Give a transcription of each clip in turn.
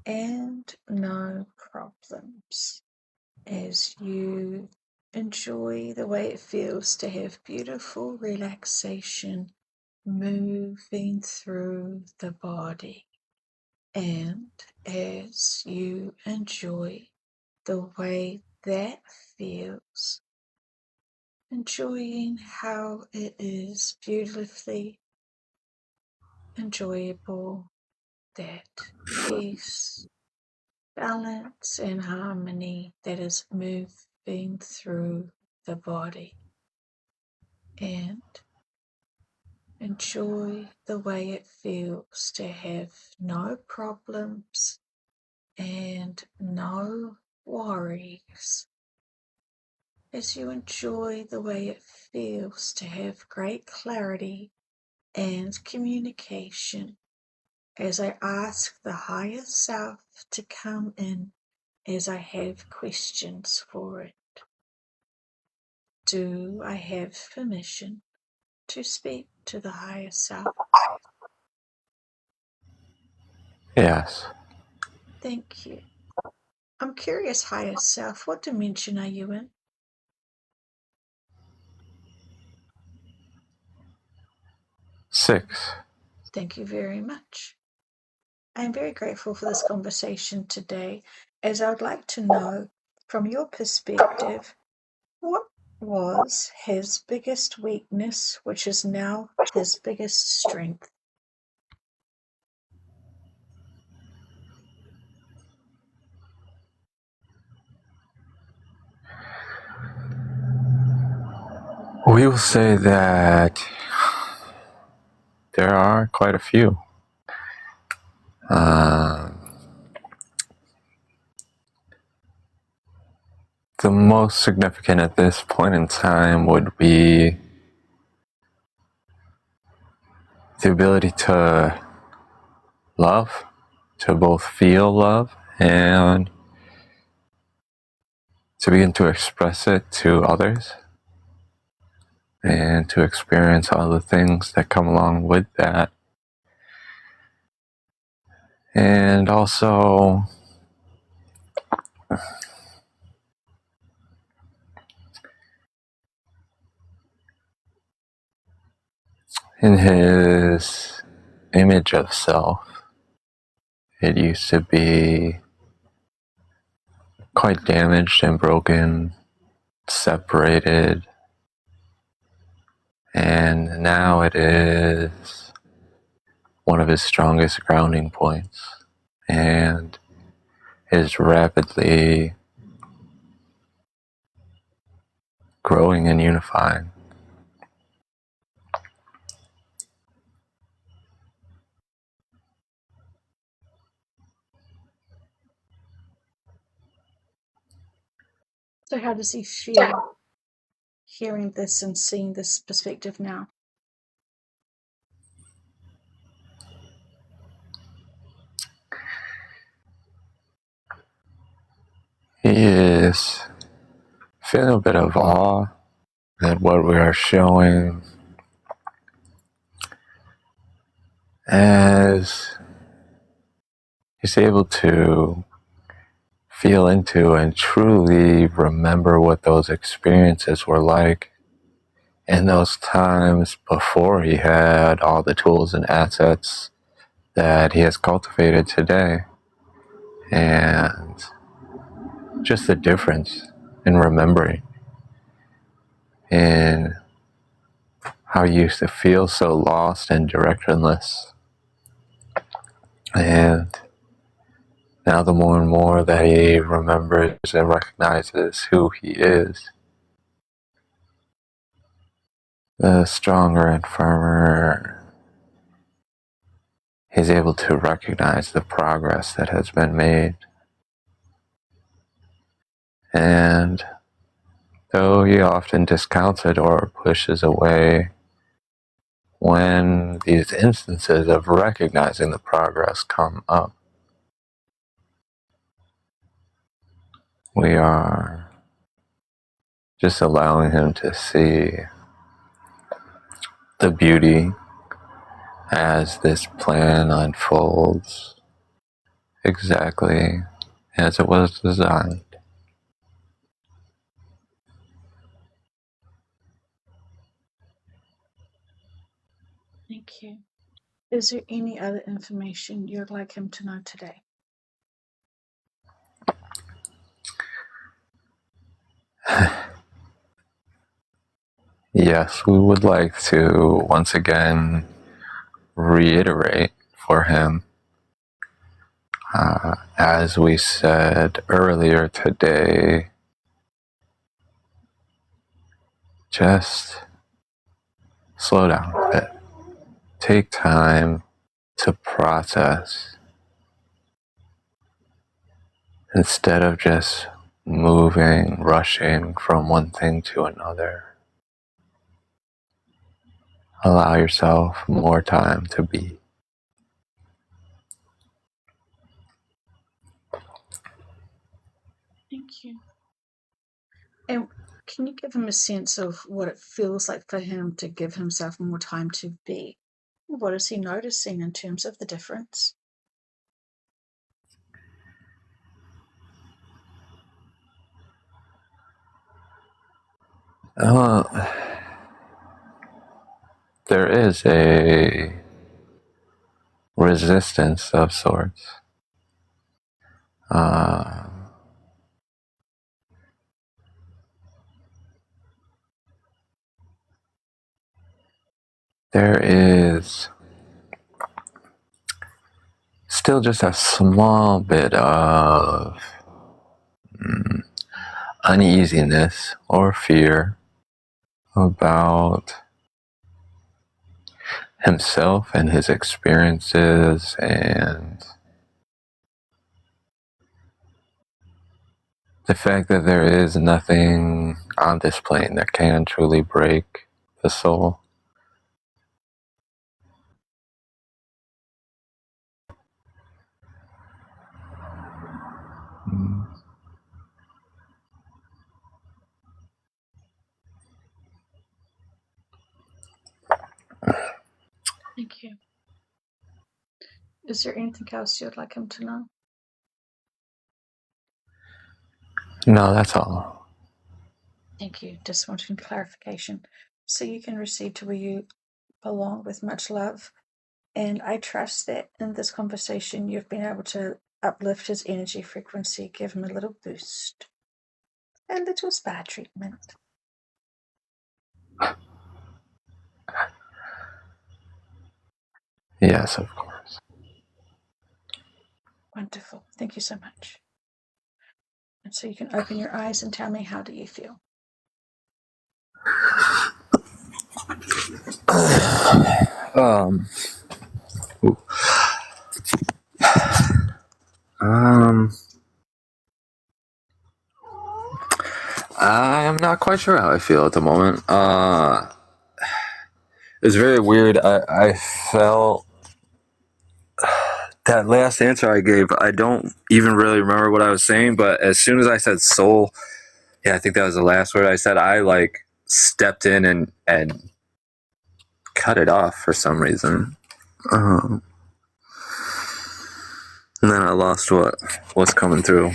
and no problems as you enjoy the way it feels to have beautiful relaxation moving through the body. And as you enjoy the way that feels, enjoying how it is beautifully enjoyable, that peace, balance, and harmony that is moving through the body. And enjoy the way it feels to have no problems and no worries. As you enjoy the way it feels to have great clarity and communication, as I ask the higher self to come in as I have questions for it. Do I have permission to speak to the higher self? Yes. Thank you. I'm curious, higher self, what dimension are you in? 6. Thank you very much. I am very grateful for this conversation today, as I would like to know, from your perspective, what was his biggest weakness, which is now his biggest strength? We will say that there are quite a few. The most significant at this point in time would be the ability to love, to both feel love and to begin to express it to others and to experience all the things that come along with that. And also in his image of self, it used to be quite damaged and broken, separated, and now it is one of his strongest grounding points and is rapidly growing and unifying. So, how does he feel hearing this and seeing this perspective now? He is feeling a bit of awe at what we are showing as he's able to feel into and truly remember what those experiences were like in those times before he had all the tools and assets that he has cultivated today. And just the difference in remembering, in how he used to feel so lost and directionless. And now the more and more that he remembers and recognizes who he is, the stronger and firmer he's able to recognize the progress that has been made. And though he often discounts it or pushes away, when these instances of recognizing the progress come up, we are just allowing him to see the beauty as this plan unfolds exactly as it was designed. Thank you. Is there any other information you'd like him to know today? Yes, we would like to once again reiterate for him, as we said earlier today, just slow down a bit. Take time to process instead of just moving, rushing from one thing to another. Allow yourself more time to be. Thank you. And can you give him a sense of what it feels like for him to give himself more time to be? What is he noticing in terms of the difference? There is a resistance of sorts. There is still just a small bit of uneasiness or fear about himself and his experiences, and the fact that there is nothing on this plane that can truly break the soul. Thank you. Is there anything else you'd like him to know? No, that's all. Thank you. Just wanted clarification. So you can receive to where you belong with much love. And I trust that in this conversation, you've been able to uplift his energy frequency, give him a little boost, a little spa treatment. Yes, of course. Wonderful. Thank you so much. And so you can open your eyes and tell me, how do you feel? Um, I'm not quite sure how I feel at the moment. It's very weird. I felt that last answer I gave, I don't even really remember what I was saying, but as soon as I said soul, yeah, I think that was the last word I said, I like stepped in and cut it off for some reason. And then I lost what was coming through.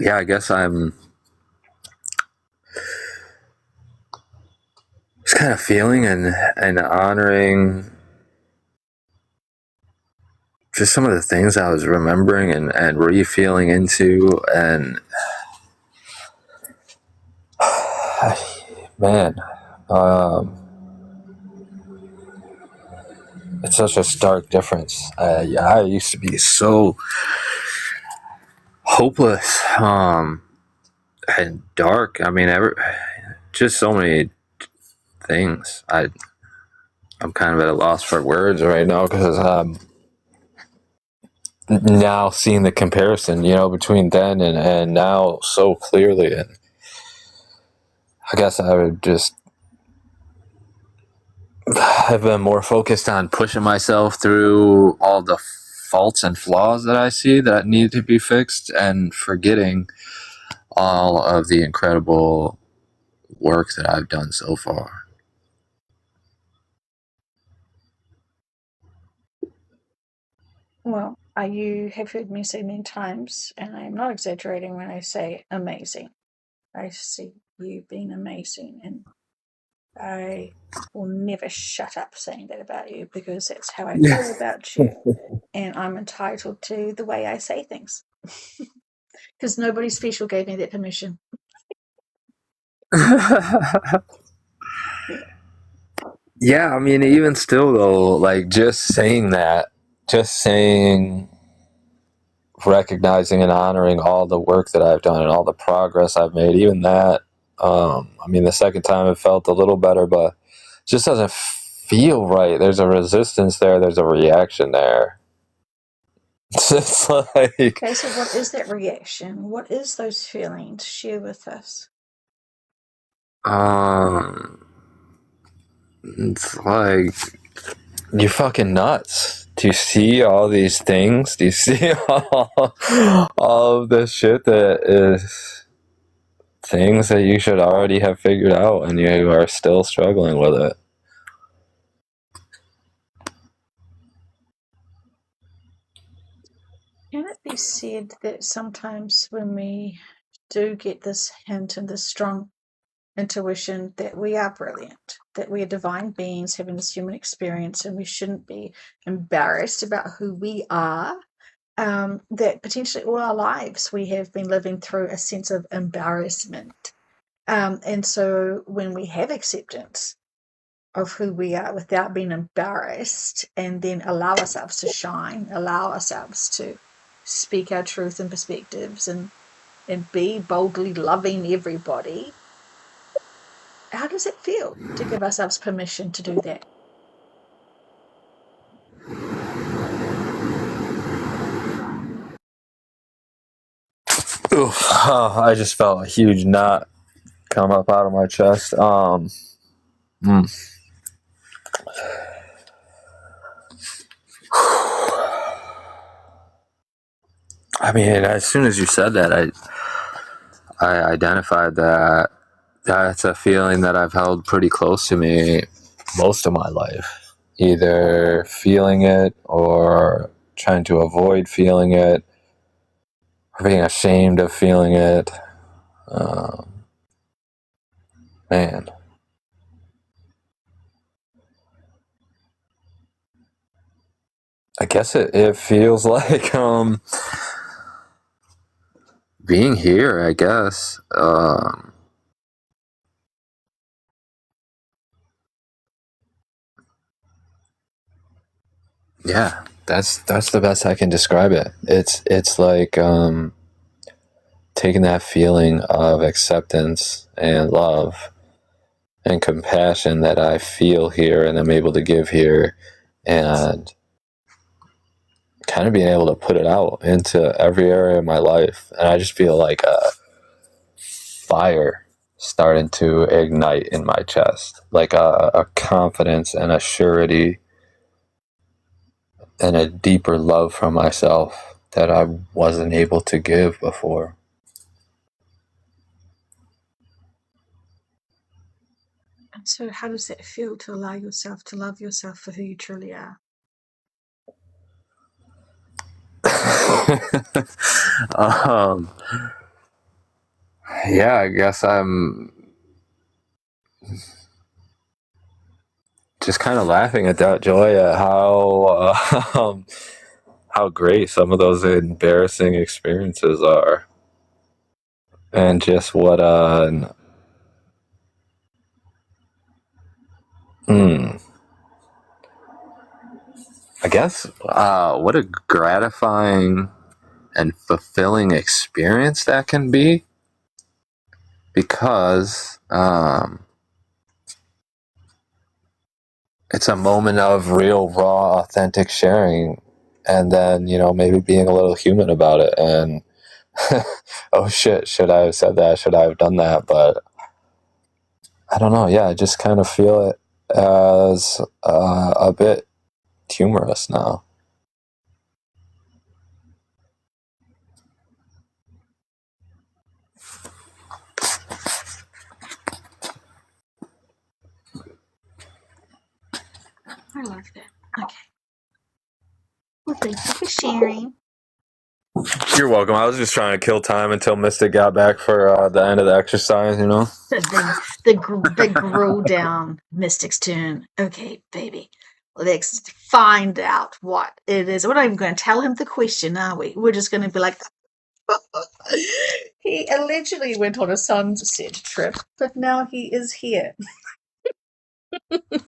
Yeah, I guess I'm just kind of feeling and honoring just some of the things I was remembering and re-feeling into, and man, it's such a stark difference. I used to be so hopeless and dark. I mean, just so many things. I'm kind of at a loss for words right now because now seeing the comparison, between then and now so clearly, and I guess I would just have been more focused on pushing myself through all the faults and flaws that I see that need to be fixed, and forgetting all of the incredible work that I've done so far. Well, you have heard me say many times, and I am not exaggerating when I say amazing. I see you being amazing, and I will never shut up saying that about you because that's how I feel about you, and I'm entitled to the way I say things because nobody special gave me that permission. Yeah, I mean, even still though, like just saying that, just saying, recognizing and honoring all the work that I've done and all the progress I've made, even that, I mean, the second time it felt a little better, but it just doesn't feel right. There's a resistance there, there's a reaction there. It's like, Okay, so what is that reaction? What is those feelings? Share with us. it's like, you're fucking nuts. Do you see all these things? Do you see all of this shit that is things that you should already have figured out and you are still struggling with it? Can it be said that sometimes when we do get this hint and this strong intuition that we are brilliant, that we are divine beings having this human experience, and we shouldn't be embarrassed about who we are? That potentially all our lives we have been living through a sense of embarrassment. And so when we have acceptance of who we are without being embarrassed, and then allow ourselves to shine, allow ourselves to speak our truth and perspectives, and be boldly loving everybody, how does it feel to give ourselves permission to do that? Oof. Oh, I just felt a huge knot come up out of my chest. I mean, as soon as you said that, I identified that that's a feeling that I've held pretty close to me most of my life. Either feeling it or trying to avoid feeling it or being ashamed of feeling it. Man. I guess it feels like being here, I guess. Yeah, that's the best I can describe it. It's like taking that feeling of acceptance and love and compassion that I feel here and I'm able to give here, and kind of being able to put it out into every area of my life. And I just feel like a fire starting to ignite in my chest, like a confidence and a surety and a deeper love for myself that I wasn't able to give before. And so, how does that feel to allow yourself to love yourself for who you truly are? um, yeah, I guess I'm just kind of laughing at that, Joy, at how great some of those embarrassing experiences are, and just what I guess what a gratifying and fulfilling experience that can be, because it's a moment of real, raw, authentic sharing, and then maybe being a little human about it. And oh shit, should I have said that? Should I have done that? But I don't know. Yeah, I just kind of feel it as a bit humorous now. I love that. Okay. Well, thank you for sharing. You're welcome. I was just trying to kill time until Mystic got back for the end of the exercise, you know? The grow down Mystic's turn. Okay, baby. Let's find out what it is. We're not even going to tell him the question, are we? We're just going to be like, he allegedly went on a sunset trip, but now he is here.